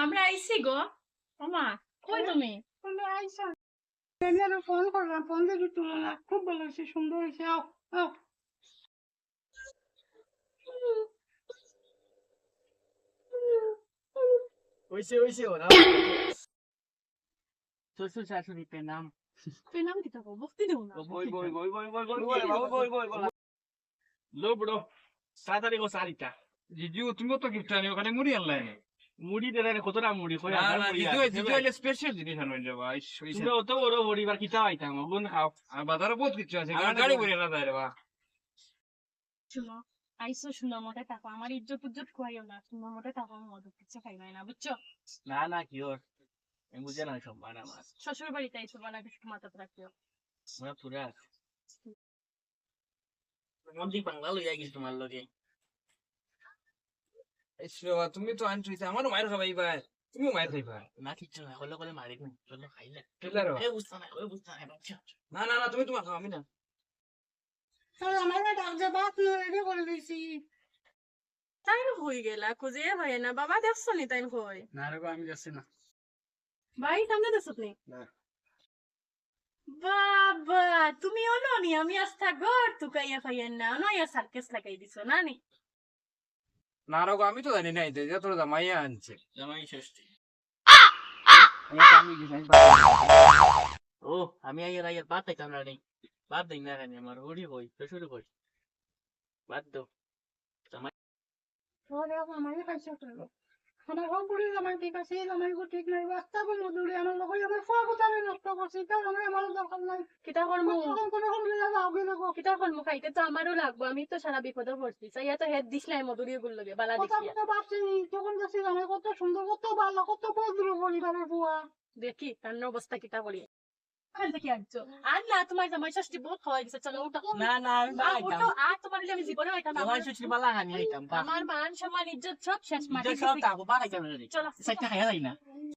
আমরা আইছি গো। ওমা কই তুমি? তুমি আইসা আরো ফোন করলাম, ফোন দেখি তুলো না। খুব ভালো হয়েছে, সুন্দর হয়েছে। আও আও হইছে ওরা শ্বশুর শাশুড়ি নাম পেনাম কি থাকো বক্তি দেও না। লো বড় সাতারি গো সারিটা জিজু তুমিও তো গিফট আনি ওখানে মুড়ি আনলাই মুড়ি দেরে কতটা মুড়ি কই না আর না মুড়ি জিজু আছে জিজু এলে স্পেশাল জিনিস আনবেন রে ভাই তুমি অত বড় পরিবার কিতা আইতাম গুণ খাও আর বাজারে বহুত কিছু আছে আমার গাড়ি করে না যায় রে বা শুনো আইসো সুন্দর মতে থাকো, আমার ইজ্জত উজ্জত খুয়াইও না। সুন্দর মতে থাকো, মধু কিছু খাইবাই না বুঝছো? না না কি ওর আমি বুঝে না সব বানা মাছ শ্বশুর বাড়িতে আইসো বানা কিছু মাথাতে রাখিও। আমরা পুরা মন্দি বাংলা লইয়া গেছি তোমার লগে তুমি তো আনছো আমারও মায়ের খাবাই ভাই তুমিও মায়ের খাইবা না কিচ্ছু না হলে করে মারি কোন চলো খাইলে খেলারো এ বুঝতা না ওই বুঝতা না বাচ্চা না না না তুমি তোমার খাও আমি না আমার ডাক যে বাত রেডি করে দিয়েছি। তাই হয়ে গেলা খুঁজে ভাই না বাবা দেখছো নি তাই কই না রে আমি যাচ্ছি না ভাই সামনে দেখছো নি? না। বাবা তুমি অনো নি আমি আস্থা গড় তুকাইয়া ফাইয়া না নয়া সার্কেস লাগাই দিছো না নি? না রগো আমি তো জানি না যে তোর জামাইয়া আনছে জামাই ষষ্ঠী আমি গেছি ও আমি আইয়ার আইয়ার বাদ দিতাম না নেই বাদ দিই না রানি আমার উড়ি হই শ্বশুর হই বাদ দাও ওরে আমারই খাইছে তো। আমার সব বুড়ি জামাই ঠিক আছে, জামাই গো ঠিক নাই। বাচ্চা বল মধুরে আমার লোক আমার ফুয়া কোথায় নষ্ট করছে, তার আমার আমার দরকার নাই। কিতা করমু কোনো সময় যাও গেলে গো কিতা করমু খাইতে তো আমারও লাগবো, আমি তো সারা বিপদে পড়ছি। সাইয়া তো হেড দিছলাই মধুরিয়ে গুল লগে বালা কথা দেখিয়া। কথা ভাবছি তখন যাচ্ছি জামাই কত সুন্দর, কত ভালো, কত ভদ্র পরিবারের ফুয়া। দেখি তার অবস্থা কিতা করি। ওখান থেকে আনছো আর না তোমার জামাই ষষ্ঠী বহুত খাওয়াই গেছে, চলো ওটা না না আমি বালাইতাম ওটা আর তোমার আমি জীবনে হইতাম না। জামাই ষষ্ঠী বালা হানি আইতাম আমার মান সম্মান ইজ্জত সব শেষ মাটি সব তাকো বালাইতাম রে চলো সাইটা খাইয়া যাই না